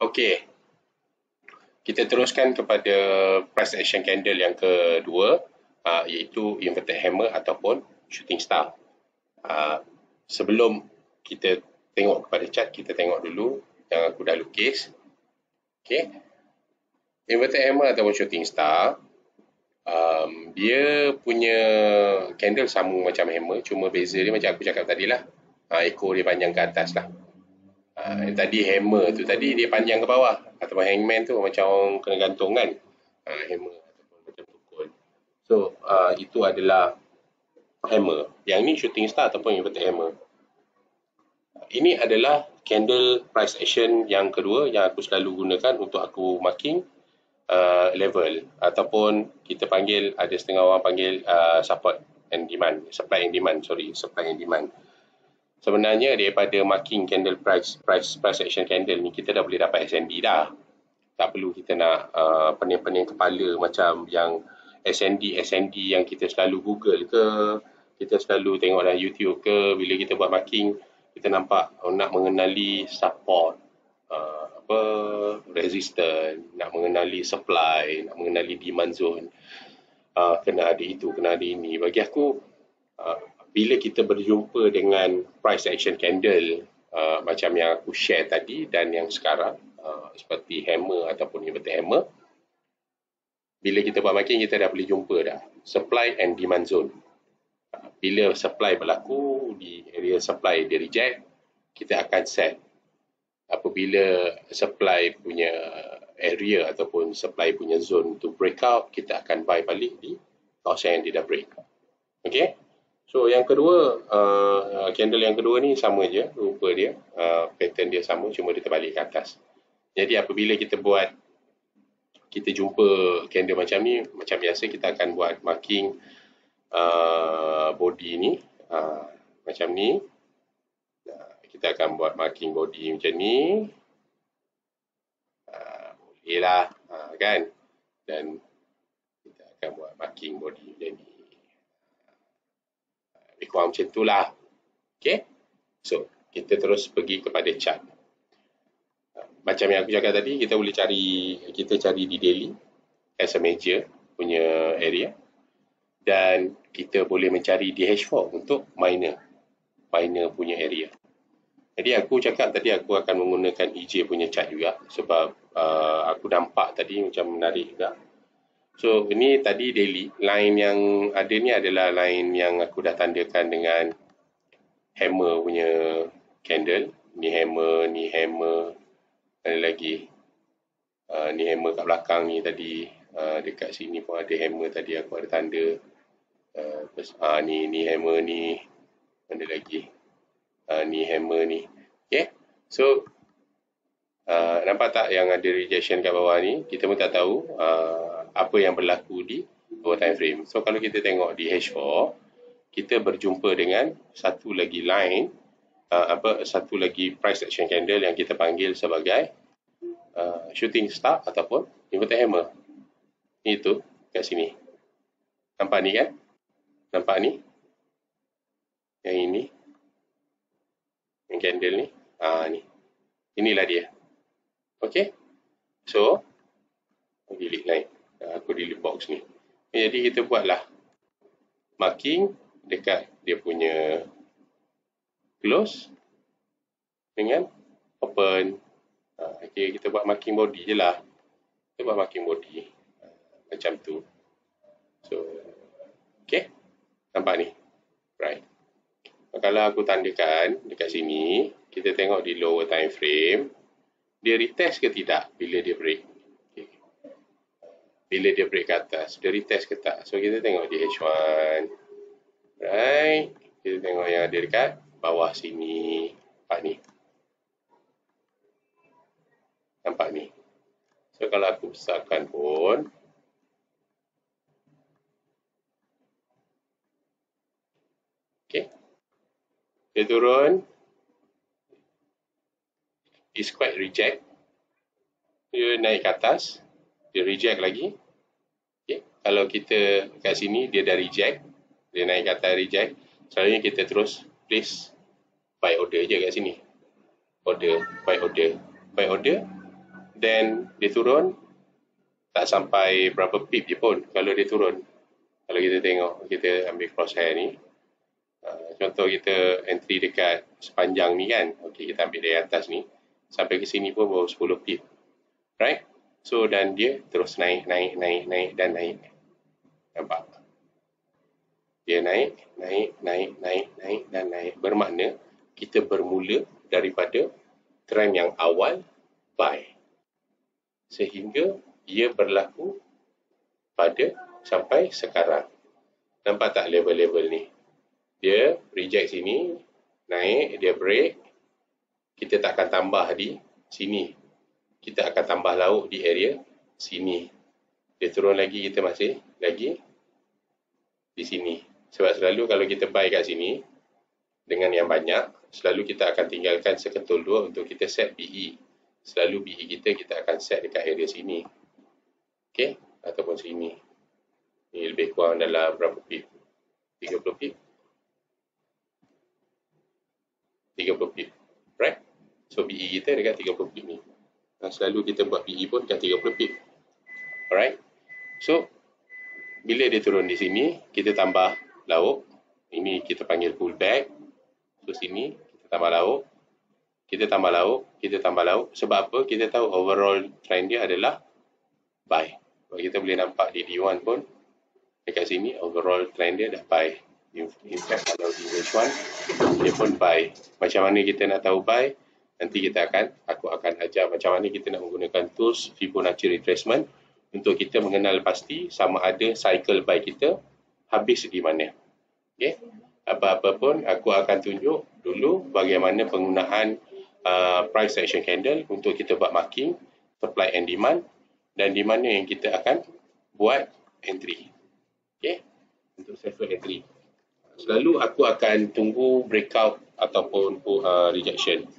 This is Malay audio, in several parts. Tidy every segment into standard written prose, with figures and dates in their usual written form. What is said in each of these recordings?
Okey, kita teruskan kepada price action candle yang kedua, iaitu inverted hammer ataupun shooting star. Sebelum kita tengok kepada chart, kita tengok dulu yang aku dah lukis. Okey, inverted hammer ataupun shooting star, dia punya candle sama macam hammer, cuma beza dia macam aku cakap tadi lah, ekor dia panjang ke atas lah. Yang tadi hammer tu tadi dia panjang ke bawah, ataupun hangman tu macam orang kena gantung kan, hammer ataupun macam tukul. So itu adalah hammer. Yang ni shooting star ataupun inverted hammer. Ini adalah candle price action yang kedua yang aku selalu gunakan untuk aku marking level, ataupun kita panggil, ada setengah orang panggil support and demand, supply and demand. Sebenarnya daripada marking candle price action candle ni, kita dah boleh dapat SND dah. Tak perlu kita nak pening-pening kepala macam yang SND yang kita selalu Google ke, kita selalu tengok dalam YouTube ke. Bila kita buat marking, kita nampak nak mengenali support, resistance, nak mengenali supply, nak mengenali demand zone, kena ada itu, kena ada ini. Bagi aku, bila kita berjumpa dengan price action candle macam yang aku share tadi dan yang sekarang, seperti hammer ataupun inverted hammer, bila kita buat marking, kita dah boleh jumpa dah supply and demand zone. Bila supply berlaku, di area supply dia reject, kita akan set. Apabila supply punya area ataupun supply punya zone tu breakout, kita akan buy balik di kawasan yang dia dah break. Okay. So yang kedua, candle yang kedua ni sama je rupa dia, pattern dia sama, cuma dia terbalik ke atas. Jadi apabila kita jumpa candle macam ni, macam biasa kita akan buat marking body ni, macam ni. Kita akan buat marking body macam ni, boleh lah kan, dan kita akan buat marking body macam ni. Lebih kurang macam tu lah. Okay, so kita terus pergi kepada chart. Macam yang aku cakap tadi, kita boleh cari di daily as a major punya area, dan kita boleh mencari di H4 untuk minor punya area. Jadi aku cakap tadi aku akan menggunakan EJ punya chart juga, sebab aku nampak tadi macam menarik juga. So ini tadi daily, line yang ada ni adalah line yang aku dah tandakan dengan hammer punya candle. Ni hammer, ada lagi ni hammer kat belakang ni tadi, dekat sini pun ada hammer tadi aku ada tanda. Ni hammer ni, ada lagi ni hammer ni. Okay, so nampak tak yang ada rejection kat bawah ni? Kita pun tak tahu apa yang berlaku di bawah time frame. So kalau kita tengok di H4, kita berjumpa dengan satu lagi line, satu lagi price action candle yang kita panggil sebagai shooting star ataupun inverted hammer. Itu kat sini. Nampak ni kan? Nampak ni? Yang ini. Yang candle ni. Ni. Inilah dia. Okay? So, delete line. Aku delete box ni. Jadi kita buatlah marking dekat dia punya close dengan open. Okay, kita buat marking body je lah. Kita buat marking body macam tu. So, okay, nampak ni, right? Kalau aku tandakan dekat sini, kita tengok di lower time frame, dia retest ke tidak bila dia break. Okay. Bila dia break ke atas, dia retest ke tak. So kita tengok di H1, right? Kita tengok yang ada dekat bawah sini. Nampak ni. Nampak ni. So kalau aku besarkan pun, okay, dia turun, is quite reject. Dia naik ke atas, dia reject lagi. Okay. Kalau kita kat sini, dia dah reject, dia naik ke atas reject, selalunya kita terus place buy order je kat sini. Buy order. then dia turun tak sampai berapa pip je pun kalau dia turun. Kalau kita tengok, kita ambil crosshair ni, contoh kita entry dekat sepanjang ni kan, okey, kita ambil dari atas ni sampai ke sini pun baru 10 pip, right? So dan dia terus naik dan naik. Nampak? Dia naik dan naik. Bermakna kita bermula daripada trend yang awal buy sehingga ia berlaku pada sampai sekarang. Nampak tak level-level ni? Dia reject sini, naik, dia break. Kita tak akan tambah di sini. Kita akan tambah lauk di area sini. Dia turun lagi, kita masih lagi di sini. Sebab selalu kalau kita buy kat sini dengan yang banyak, selalu kita akan tinggalkan seketul dua untuk kita set BE. Selalu BE kita akan set dekat area sini. Okey, ataupun sini. Ini lebih kurang dalam berapa pip? 30 pip. 30 pip. Right? So BE kita dekat 30 pip ni. Selalu kita buat BE pun dekat 30 pip. Alright? So bila dia turun di sini, kita tambah lauk. Ini kita panggil pullback. So sini kita tambah lauk. Kita tambah lauk, kita tambah lauk. Sebab apa? Kita tahu overall trend dia adalah buy. Kalau kita boleh nampak di D1 pun dekat sini overall trend dia dah buy. In fact kalau di H1 dia pun buy. Macam mana kita nak tahu buy? Nanti aku akan ajar macam mana kita nak menggunakan tools Fibonacci retracement untuk kita mengenal pasti sama ada cycle buy kita habis di mana. Okey. Apa-apa pun aku akan tunjuk dulu bagaimana penggunaan price action candle untuk kita buat marking supply and demand dan di mana yang kita akan buat entry. Okey. Untuk safer entry. Selalu aku akan tunggu breakout ataupun rejection.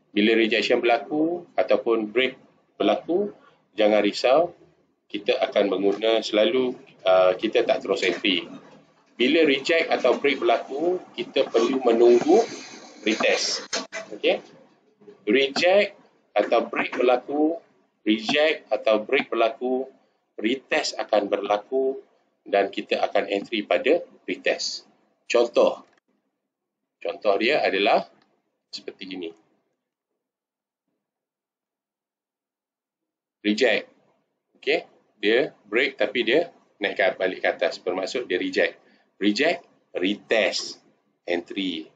Bila rejection berlaku ataupun break berlaku, jangan risau. Kita akan mengguna selalu kita tak terus entry. Bila reject atau break berlaku, kita perlu menunggu retest. Okey. Reject atau break berlaku, reject atau break berlaku, retest akan berlaku dan kita akan entry pada retest. Contoh dia adalah seperti ini. Reject. Okey, dia break tapi dia naik balik ke atas. Bermaksud dia reject. Reject, retest, entry.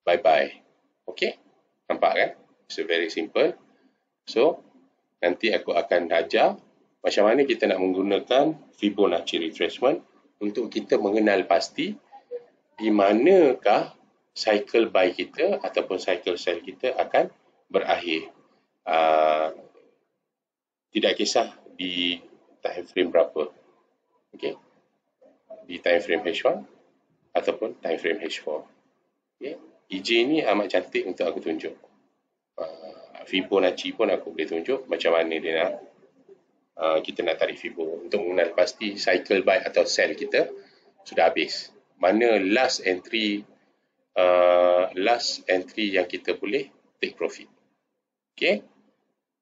Bye-bye. Okey? Nampak kan? So very simple. So, nanti aku akan ajar macam mana kita nak menggunakan Fibonacci retracement untuk kita mengenal pasti di manakah cycle buy kita ataupun cycle sell kita akan berakhir. Tidak kisah di time frame berapa. Okey. Di time frame H1 ataupun time frame H4. Okey. EJ ni amat cantik untuk aku tunjuk. Fibonacci pun aku boleh tunjuk macam mana dia nak kita nak tarik Fibo untuk mengenal pasti cycle buy atau sell kita sudah habis. Mana last entry yang kita boleh take profit. Okey.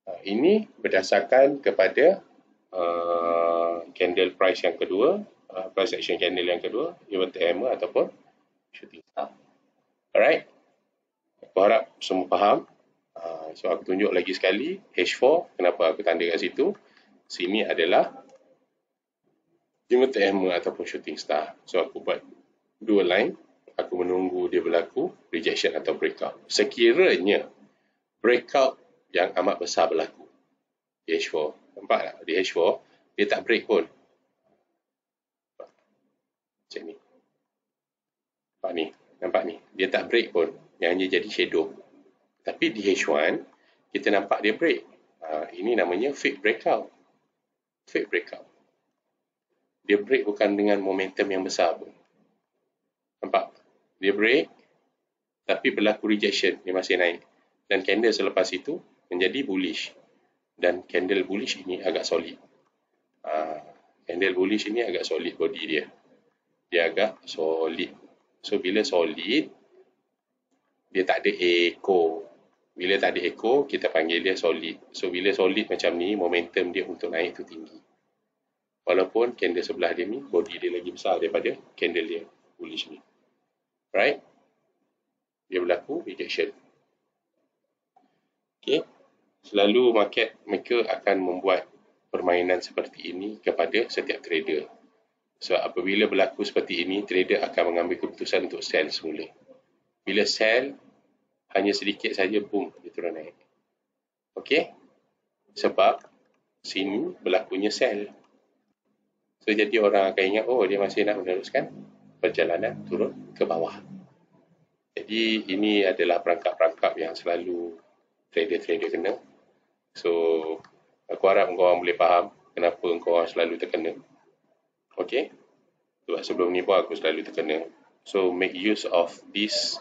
Ini berdasarkan kepada candle price yang kedua, price action candle yang kedua, inverted hammer ataupun shooting star. Alright. Aku harap semua faham. So aku tunjuk lagi sekali H4, kenapa aku tanda kat situ. Sini adalah inverted hammer ataupun shooting star. So aku buat dua line, aku menunggu dia berlaku rejection atau breakout. Sekiranya breakout yang amat besar berlaku di H4, nampak tak? Di H4 dia tak break pun. Macam ni. Nampak ni, dia tak break pun, yang hanya jadi shadow. Tapi di H1 kita nampak dia break. Ini namanya fake breakout. Fake breakout. Dia break bukan dengan momentum yang besar pun. Nampak? Dia break tapi berlaku rejection, dia masih naik. Dan candle selepas itu menjadi bullish. Dan candle bullish ini agak solid. Candle bullish ini agak solid body dia. Dia agak solid. So bila solid, dia tak ada echo. Bila tak ada echo, kita panggil dia solid. So, bila solid macam ni, momentum dia untuk naik tu tinggi. Walaupun candle sebelah dia ni, body dia lagi besar daripada candle dia bullish ni. Right? Dia berlaku rejection. Okay. Selalu market maker akan membuat permainan seperti ini kepada setiap trader. So, apabila berlaku seperti ini, trader akan mengambil keputusan untuk sell semula. Bila sell, hanya sedikit saja, boom, dia turun naik. Okey? Sebab sini berlakunya sell. So, jadi orang akan ingat, oh, dia masih nak meneruskan perjalanan turun ke bawah. Jadi, ini adalah perangkap-perangkap yang selalu trader-trader kena. So, aku harap korang boleh faham kenapa korang selalu terkena. Okey? Sebab sebelum ni pun aku selalu terkena. So, make use of this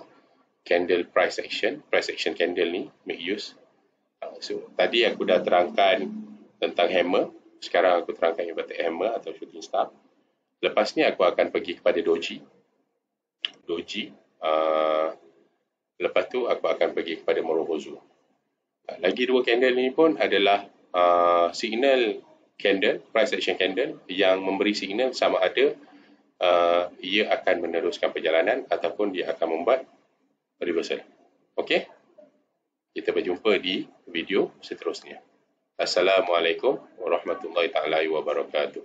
candle price action candle ni, make use. So, tadi aku dah terangkan tentang hammer. Sekarang aku terangkan ibarat hammer atau shooting star. Lepas ni aku akan pergi kepada doji. Lepas tu aku akan pergi kepada Morobozu. Lagi dua candle ni pun adalah signal candle, price action candle yang memberi signal sama ada ia akan meneruskan perjalanan ataupun dia akan membuat reversal. Okey? Kita berjumpa di video seterusnya. Assalamualaikum warahmatullahi taala wabarakatuh.